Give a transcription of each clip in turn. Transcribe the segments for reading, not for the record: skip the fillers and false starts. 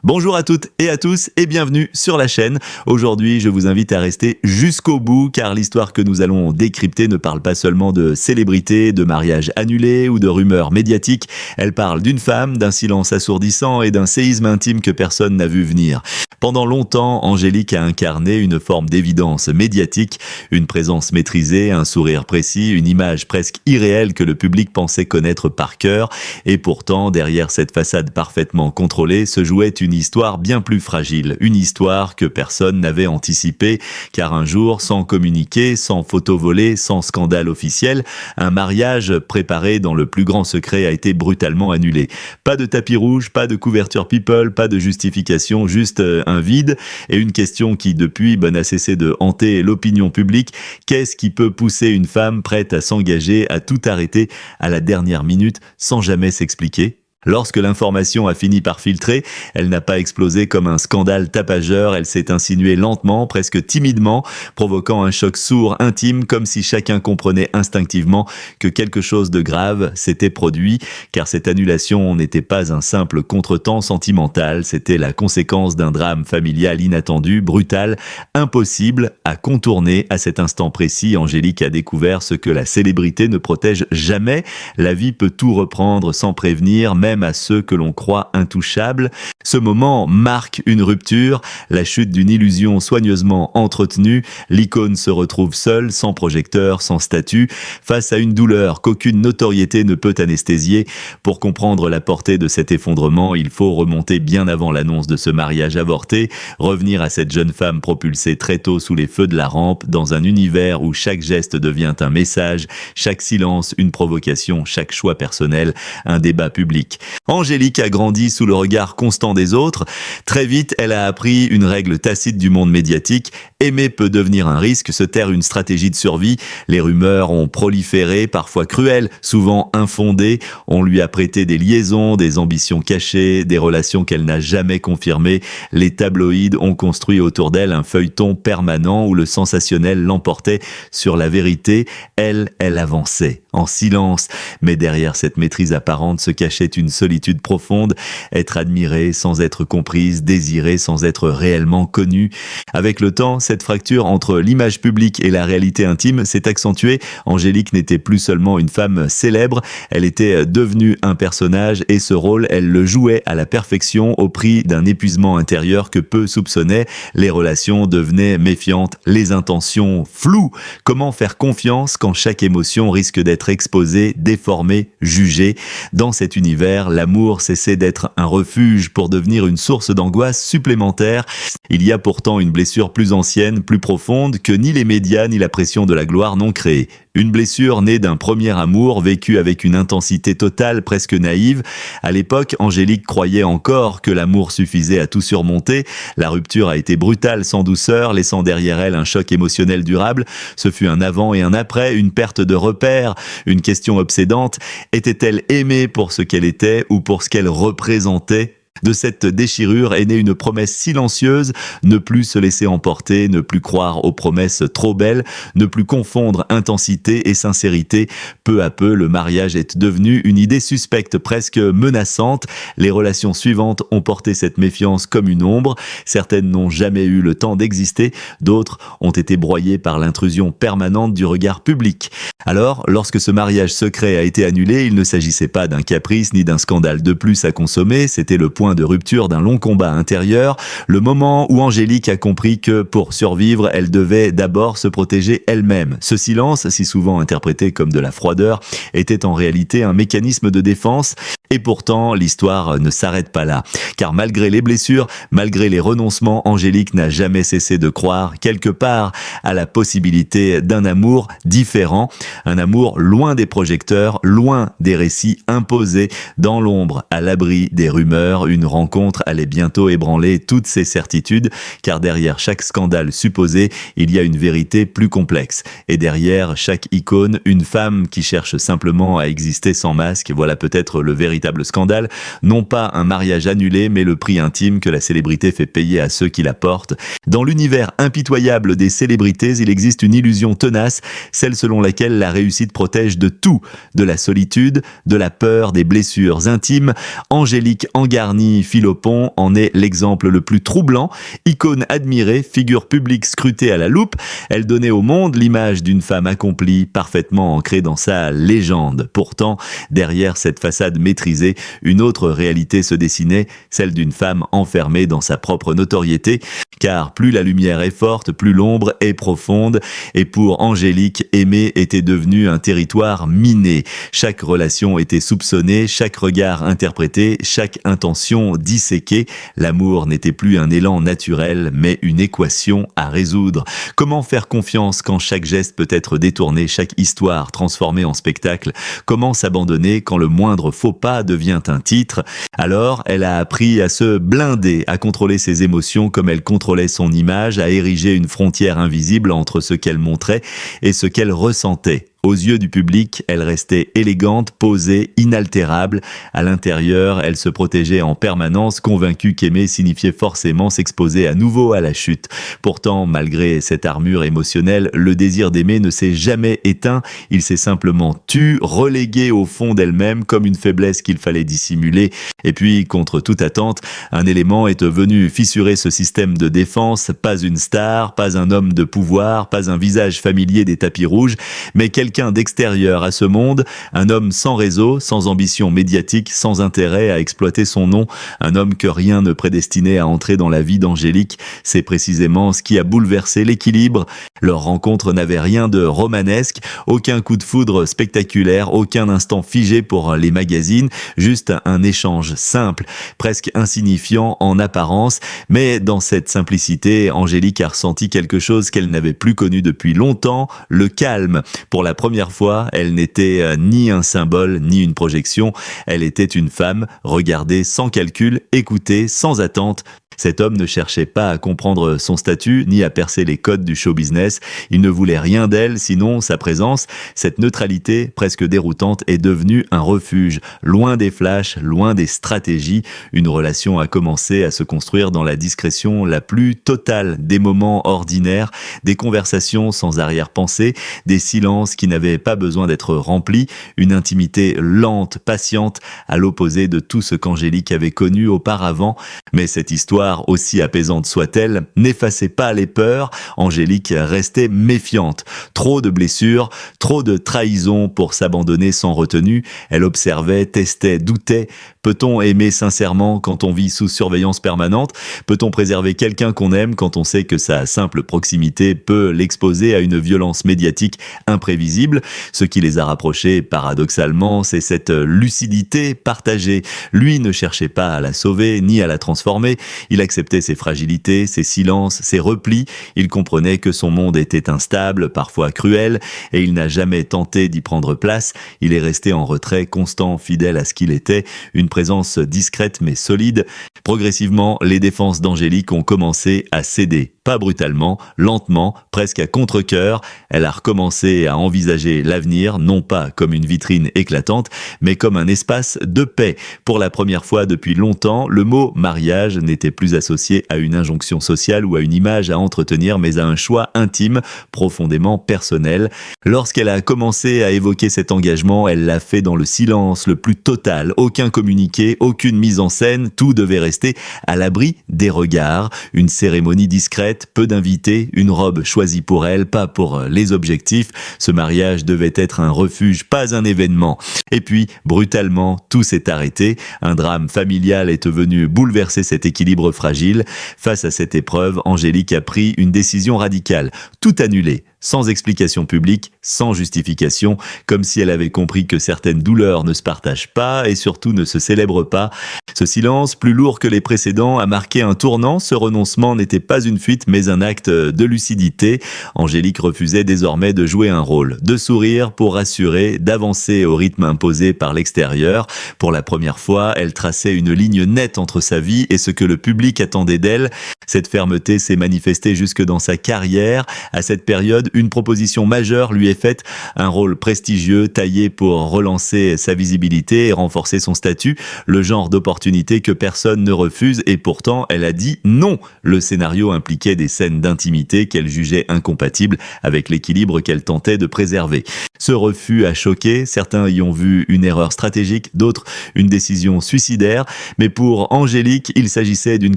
Bonjour à toutes et à tous et bienvenue sur la chaîne. Aujourd'hui, je vous invite à rester jusqu'au bout car l'histoire que nous allons décrypter ne parle pas seulement de célébrités, de mariages annulés ou de rumeurs médiatiques. Elle parle d'une femme, d'un silence assourdissant et d'un séisme intime que personne n'a vu venir. Pendant longtemps, Angélique a incarné une forme d'évidence médiatique, une présence maîtrisée, un sourire précis, une image presque irréelle que le public pensait connaître par cœur. Et pourtant, derrière cette façade parfaitement contrôlée, se jouait une histoire bien plus fragile, une histoire que personne n'avait anticipée, car un jour, sans communiqué, sans photo volée, sans scandale officiel, un mariage préparé dans le plus grand secret a été brutalement annulé. Pas de tapis rouge, pas de couverture people, pas de justification, juste un vide et une question qui depuis n'a cessé de hanter l'opinion publique. Qu'est-ce qui peut pousser une femme prête à s'engager, à tout arrêter à la dernière minute sans jamais s'expliquer ? Lorsque l'information a fini par filtrer, elle n'a pas explosé comme un scandale tapageur, elle s'est insinuée lentement, presque timidement, provoquant un choc sourd, intime, comme si chacun comprenait instinctivement que quelque chose de grave s'était produit, car cette annulation n'était pas un simple contretemps sentimental, c'était la conséquence d'un drame familial inattendu, brutal, impossible à contourner. À cet instant précis, Angélique a découvert ce que la célébrité ne protège jamais. La vie peut tout reprendre sans prévenir, même à ceux que l'on croit intouchables. Ce moment marque une rupture, la chute d'une illusion soigneusement entretenue. L'icône se retrouve seule, sans projecteur, sans statut, face à une douleur qu'aucune notoriété ne peut anesthésier. Pour comprendre la portée de cet effondrement, il faut remonter bien avant l'annonce de ce mariage avorté, revenir à cette jeune femme propulsée très tôt sous les feux de la rampe, dans un univers où chaque geste devient un message, chaque silence une provocation, chaque choix personnel un débat public. Angélique a grandi sous le regard constant des autres. Très vite, elle a appris une règle tacite du monde médiatique. Aimer peut devenir un risque, se taire une stratégie de survie. Les rumeurs ont proliféré, parfois cruelles, souvent infondées. On lui a prêté des liaisons, des ambitions cachées, des relations qu'elle n'a jamais confirmées. Les tabloïds ont construit autour d'elle un feuilleton permanent où le sensationnel l'emportait sur la vérité. Elle avançait, en silence. Mais derrière cette maîtrise apparente se cachait une solitude profonde, être admirée sans être comprise, désirée sans être réellement connue. Avec le temps, cette fracture entre l'image publique et la réalité intime s'est accentuée. Angélique n'était plus seulement une femme célèbre, elle était devenue un personnage et ce rôle, elle le jouait à la perfection au prix d'un épuisement intérieur que peu soupçonnaient. Les relations devenaient méfiantes, les intentions floues. Comment faire confiance quand chaque émotion risque d'être exposée, déformée, jugée ? Dans cet univers, l'amour cessait d'être un refuge pour devenir une source d'angoisse supplémentaire. Il y a pourtant une blessure plus ancienne, plus profonde, que ni les médias ni la pression de la gloire n'ont créée. Une blessure née d'un premier amour vécu avec une intensité totale, presque naïve. À l'époque, Angélique croyait encore que l'amour suffisait à tout surmonter. La rupture a été brutale, sans douceur, laissant derrière elle un choc émotionnel durable. Ce fut un avant et un après, une perte de repères, une question obsédante. Était-elle aimée pour ce qu'elle était ou pour ce qu'elle représentait ? De cette déchirure est née une promesse silencieuse, ne plus se laisser emporter, ne plus croire aux promesses trop belles, ne plus confondre intensité et sincérité. Peu à peu, le mariage est devenu une idée suspecte, presque menaçante. Les relations suivantes ont porté cette méfiance comme une ombre. Certaines n'ont jamais eu le temps d'exister, d'autres ont été broyées par l'intrusion permanente du regard public. Alors, lorsque ce mariage secret a été annulé, il ne s'agissait pas d'un caprice ni d'un scandale de plus à consommer, c'était le point de rupture d'un long combat intérieur, le moment où Angélique a compris que pour survivre, elle devait d'abord se protéger elle-même. Ce silence, si souvent interprété comme de la froideur, était en réalité un mécanisme de défense. Et pourtant, l'histoire ne s'arrête pas là. Car malgré les blessures, malgré les renoncements, Angélique n'a jamais cessé de croire, quelque part, à la possibilité d'un amour différent. Un amour loin des projecteurs, loin des récits imposés, dans l'ombre, à l'abri des rumeurs. Une rencontre allait bientôt ébranler toutes ces certitudes, car derrière chaque scandale supposé, il y a une vérité plus complexe. Et derrière chaque icône, une femme qui cherche simplement à exister sans masque. Voilà peut-être le véritable scandale. Non pas un mariage annulé, mais le prix intime que la célébrité fait payer à ceux qui la portent. Dans l'univers impitoyable des célébrités, il existe une illusion tenace, celle selon laquelle la réussite protège de tout, de la solitude, de la peur, des blessures intimes. Angélique en garnie Virginie Philopon en est l'exemple le plus troublant. Icône admirée, figure publique scrutée à la loupe, elle donnait au monde l'image d'une femme accomplie, parfaitement ancrée dans sa légende. Pourtant, derrière cette façade maîtrisée, une autre réalité se dessinait, celle d'une femme enfermée dans sa propre notoriété, car plus la lumière est forte, plus l'ombre est profonde, et pour Angélique, aimer était devenu un territoire miné. Chaque relation était soupçonnée, chaque regard interprété, chaque intention disséquée. L'amour n'était plus un élan naturel, mais une équation à résoudre. Comment faire confiance quand chaque geste peut être détourné, chaque histoire transformée en spectacle? Comment s'abandonner quand le moindre faux pas devient un titre? Alors, elle a appris à se blinder, à contrôler ses émotions comme elle contrôlait son image, à ériger une frontière invisible entre ce qu'elle montrait et ce qu'elle ressentait. Aux yeux du public, elle restait élégante, posée, inaltérable. À l'intérieur, elle se protégeait en permanence, convaincue qu'aimer signifiait forcément s'exposer à nouveau à la chute. Pourtant, malgré cette armure émotionnelle, le désir d'aimer ne s'est jamais éteint. Il s'est simplement tu, relégué au fond d'elle-même comme une faiblesse qu'il fallait dissimuler. Et puis, contre toute attente, un élément est venu fissurer ce système de défense. Pas une star, pas un homme de pouvoir, pas un visage familier des tapis rouges, mais quelqu'un d'extérieur à ce monde, un homme sans réseau, sans ambition médiatique, sans intérêt à exploiter son nom, un homme que rien ne prédestinait à entrer dans la vie d'Angélique. C'est précisément ce qui a bouleversé l'équilibre. Leur rencontre n'avait rien de romanesque, aucun coup de foudre spectaculaire, aucun instant figé pour les magazines, juste un échange simple, presque insignifiant en apparence, mais dans cette simplicité, Angélique a ressenti quelque chose qu'elle n'avait plus connu depuis longtemps, le calme. Pour la première fois, elle n'était ni un symbole, ni une projection. Elle était une femme, regardée sans calcul, écoutée sans attente. Cet homme ne cherchait pas à comprendre son statut, ni à percer les codes du show business. Il ne voulait rien d'elle, sinon sa présence. Cette neutralité, presque déroutante, est devenue un refuge. Loin des flashs, loin des stratégies, une relation a commencé à se construire dans la discrétion la plus totale, des moments ordinaires, des conversations sans arrière-pensée, des silences qui n'avaient pas besoin d'être remplis, une intimité lente, patiente, à l'opposé de tout ce qu'Angélique avait connu auparavant. Mais cette histoire, aussi apaisante soit-elle, n'effaçait pas les peurs. Angélique restait méfiante. Trop de blessures, trop de trahisons pour s'abandonner sans retenue. Elle observait, testait, doutait. Peut-on aimer sincèrement quand on vit sous surveillance permanente? Peut-on préserver quelqu'un qu'on aime quand on sait que sa simple proximité peut l'exposer à une violence médiatique imprévisible? Ce qui les a rapprochés, paradoxalement, c'est cette lucidité partagée. Lui ne cherchait pas à la sauver, ni à la transformer. Il acceptait ses fragilités, ses silences, ses replis. Il comprenait que son monde était instable, parfois cruel, et il n'a jamais tenté d'y prendre place. Il est resté en retrait, constant, fidèle à ce qu'il était, une présence discrète mais solide. Progressivement, les défenses d'Angélique ont commencé à céder. Pas brutalement, lentement, presque à contre-cœur, elle a recommencé à envisager l'avenir, non pas comme une vitrine éclatante, mais comme un espace de paix. Pour la première fois depuis longtemps, le mot mariage n'était plus associé à une injonction sociale ou à une image à entretenir, mais à un choix intime, profondément personnel. Lorsqu'elle a commencé à évoquer cet engagement, elle l'a fait dans le silence le plus total, aucun communiqué, aucune mise en scène, tout devait rester à l'abri des regards, une cérémonie discrète, peu d'invités, une robe choisie pour elle, pas pour les objectifs. Ce mariage devait être un refuge, pas un événement. Et puis, brutalement, tout s'est arrêté. Un drame familial est venu bouleverser cet équilibre fragile. Face à cette épreuve, Angélique a pris une décision radicale. Tout annuler. Sans explication publique, sans justification, comme si elle avait compris que certaines douleurs ne se partagent pas et surtout ne se célèbrent pas. Ce silence, plus lourd que les précédents, a marqué un tournant. Ce renoncement n'était pas une fuite, mais un acte de lucidité. Angélique refusait désormais de jouer un rôle, de sourire pour rassurer, d'avancer au rythme imposé par l'extérieur. Pour la première fois, elle traçait une ligne nette entre sa vie et ce que le public attendait d'elle. Cette fermeté s'est manifestée jusque dans sa carrière. À cette période, une proposition majeure lui est faite, un rôle prestigieux taillé pour relancer sa visibilité et renforcer son statut, le genre d'opportunité que personne ne refuse et pourtant elle a dit non. Le scénario impliquait des scènes d'intimité qu'elle jugeait incompatibles avec l'équilibre qu'elle tentait de préserver. Ce refus a choqué, certains y ont vu une erreur stratégique, d'autres une décision suicidaire, mais pour Angélique, il s'agissait d'une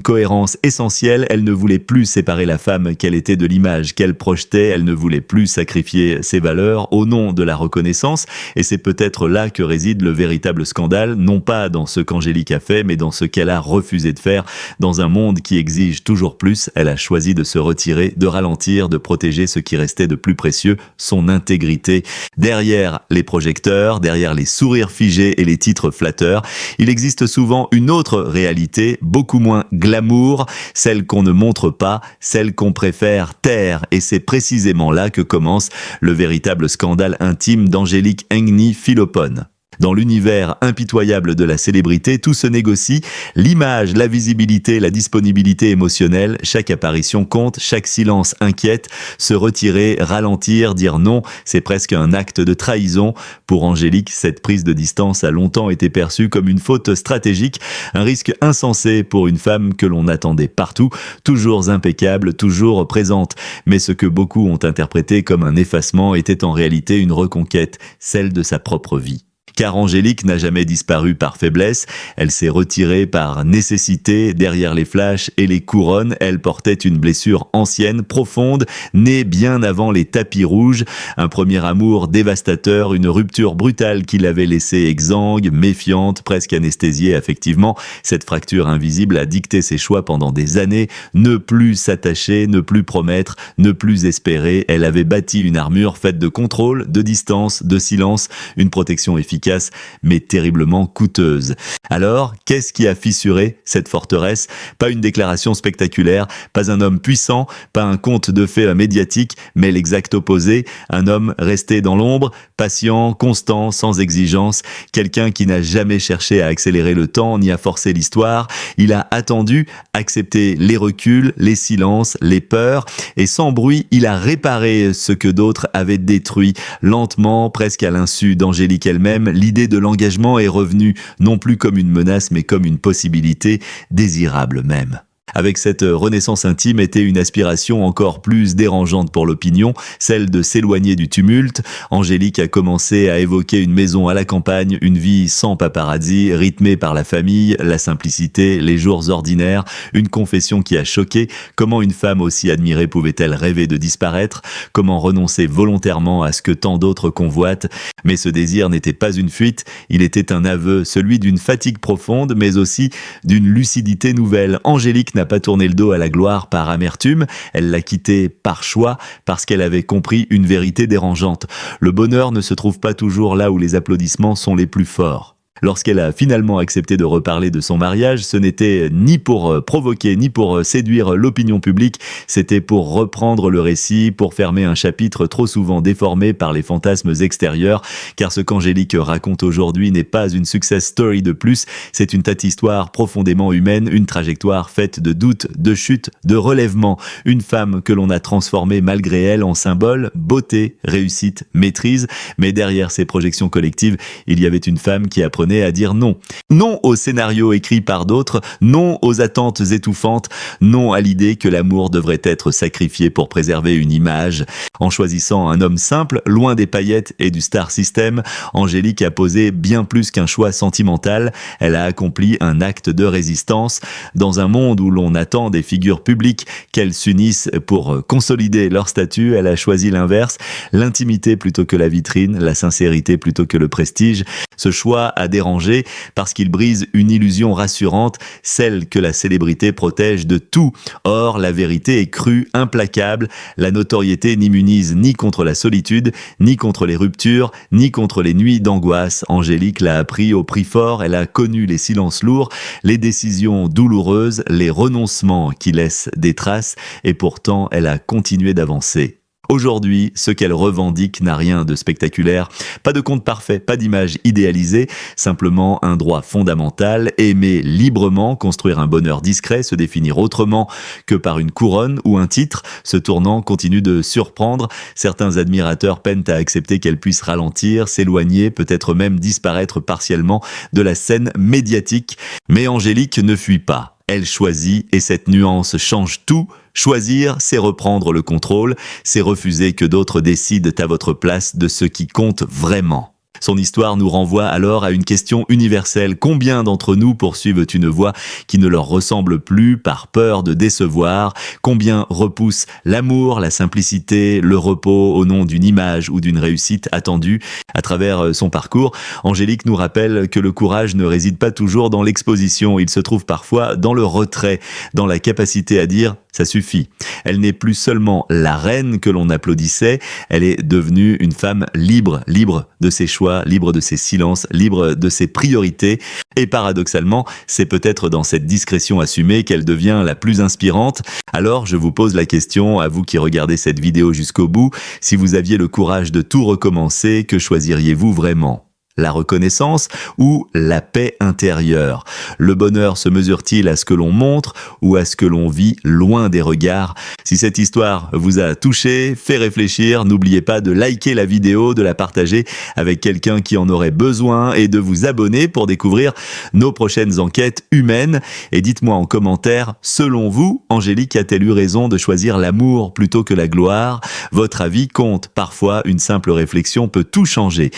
cohérence essentielle, elle ne voulait plus séparer la femme qu'elle était de l'image qu'elle projetait, elle ne voulait plus sacrifier ses valeurs au nom de la reconnaissance, et c'est peut-être là que réside le véritable scandale, non pas dans ce qu'Angélique a fait, mais dans ce qu'elle a refusé de faire. Dans un monde qui exige toujours plus, elle a choisi de se retirer, de ralentir, de protéger ce qui restait de plus précieux, son intégrité. Derrière les projecteurs, derrière les sourires figés et les titres flatteurs, il existe souvent une autre réalité, beaucoup moins glamour, celle qu'on ne montre pas, celle qu'on préfère taire. Et c'est précisément là que commence le véritable scandale intime d'Angélique Engni-Philopon. Dans l'univers impitoyable de la célébrité, tout se négocie. L'image, la visibilité, la disponibilité émotionnelle, chaque apparition compte, chaque silence inquiète. Se retirer, ralentir, dire non, c'est presque un acte de trahison. Pour Angélique, cette prise de distance a longtemps été perçue comme une faute stratégique, un risque insensé pour une femme que l'on attendait partout, toujours impeccable, toujours présente. Mais ce que beaucoup ont interprété comme un effacement était en réalité une reconquête, celle de sa propre vie. Car Angélique n'a jamais disparu par faiblesse, elle s'est retirée par nécessité, derrière les flashs et les couronnes, elle portait une blessure ancienne, profonde, née bien avant les tapis rouges, un premier amour dévastateur, une rupture brutale qui l'avait laissée exsangue, méfiante, presque anesthésiée affectivement. Cette fracture invisible a dicté ses choix pendant des années, ne plus s'attacher, ne plus promettre, ne plus espérer, elle avait bâti une armure faite de contrôle, de distance, de silence, une protection efficace, mais terriblement coûteuse. Alors, qu'est-ce qui a fissuré cette forteresse? Pas une déclaration spectaculaire, pas un homme puissant, pas un conte de fées médiatique, mais l'exact opposé, un homme resté dans l'ombre, patient, constant, sans exigence, quelqu'un qui n'a jamais cherché à accélérer le temps ni à forcer l'histoire. Il a attendu, accepté les reculs, les silences, les peurs, et sans bruit, il a réparé ce que d'autres avaient détruit. Lentement, presque à l'insu d'Angélique elle-même, l'idée de l'engagement est revenue, non plus comme une menace, mais comme une possibilité, désirable même. Avec cette renaissance intime était une aspiration encore plus dérangeante pour l'opinion, celle de s'éloigner du tumulte. Angélique a commencé à évoquer une maison à la campagne, une vie sans paparazzi, rythmée par la famille, la simplicité, les jours ordinaires, une confession qui a choqué. Comment une femme aussi admirée pouvait-elle rêver de disparaître? Comment renoncer volontairement à ce que tant d'autres convoitent? Mais ce désir n'était pas une fuite, il était un aveu, celui d'une fatigue profonde, mais aussi d'une lucidité nouvelle. Angélique n'a pas tourné le dos à la gloire par amertume, elle l'a quittée par choix, parce qu'elle avait compris une vérité dérangeante. Le bonheur ne se trouve pas toujours là où les applaudissements sont les plus forts. Lorsqu'elle a finalement accepté de reparler de son mariage, ce n'était ni pour provoquer, ni pour séduire l'opinion publique, c'était pour reprendre le récit, pour fermer un chapitre trop souvent déformé par les fantasmes extérieurs, car ce qu'Angélique raconte aujourd'hui n'est pas une success story de plus, c'est une histoire profondément humaine, une trajectoire faite de doutes, de chutes, de relèvements, une femme que l'on a transformée malgré elle en symbole, beauté, réussite, maîtrise, mais derrière ces projections collectives, il y avait une femme qui apprenait à dire non. Non au scénario écrit par d'autres, non aux attentes étouffantes, non à l'idée que l'amour devrait être sacrifié pour préserver une image. En choisissant un homme simple, loin des paillettes et du star system, Angélique a posé bien plus qu'un choix sentimental, elle a accompli un acte de résistance. Dans un monde où l'on attend des figures publiques qu'elles s'unissent pour consolider leur statut, elle a choisi l'inverse, l'intimité plutôt que la vitrine, la sincérité plutôt que le prestige. Ce choix a dérangé parce qu'il brise une illusion rassurante, celle que la célébrité protège de tout. Or, la vérité est crue, implacable. La notoriété n'immunise ni contre la solitude, ni contre les ruptures, ni contre les nuits d'angoisse. Angélique l'a appris au prix fort, elle a connu les silences lourds, les décisions douloureuses, les renoncements qui laissent des traces, et pourtant elle a continué d'avancer. Aujourd'hui, ce qu'elle revendique n'a rien de spectaculaire, pas de conte parfait, pas d'image idéalisée, simplement un droit fondamental, aimer librement, construire un bonheur discret, se définir autrement que par une couronne ou un titre. Ce tournant continue de surprendre, certains admirateurs peinent à accepter qu'elle puisse ralentir, s'éloigner, peut-être même disparaître partiellement de la scène médiatique. Mais Angélique ne fuit pas. Elle choisit et cette nuance change tout. Choisir, c'est reprendre le contrôle, c'est refuser que d'autres décident à votre place de ce qui compte vraiment. Son histoire nous renvoie alors à une question universelle. Combien d'entre nous poursuivent une voie qui ne leur ressemble plus par peur de décevoir? Combien repoussent l'amour, la simplicité, le repos au nom d'une image ou d'une réussite attendue? À travers son parcours, Angélique nous rappelle que le courage ne réside pas toujours dans l'exposition. Il se trouve parfois dans le retrait, dans la capacité à dire « ça suffit ». Elle n'est plus seulement la reine que l'on applaudissait, elle est devenue une femme libre, libre de ses choix, libre de ses silences, libre de ses priorités. Et paradoxalement, c'est peut-être dans cette discrétion assumée qu'elle devient la plus inspirante. Alors, je vous pose la question, à vous qui regardez cette vidéo jusqu'au bout, si vous aviez le courage de tout recommencer, que choisiriez-vous vraiment ? La reconnaissance ou la paix intérieure? Le bonheur se mesure-t-il à ce que l'on montre ou à ce que l'on vit loin des regards? Si cette histoire vous a touché, fait réfléchir, n'oubliez pas de liker la vidéo, de la partager avec quelqu'un qui en aurait besoin et de vous abonner pour découvrir nos prochaines enquêtes humaines. Et dites-moi en commentaire, selon vous, Angélique a-t-elle eu raison de choisir l'amour plutôt que la gloire? Votre avis compte. Parfois, une simple réflexion peut tout changer.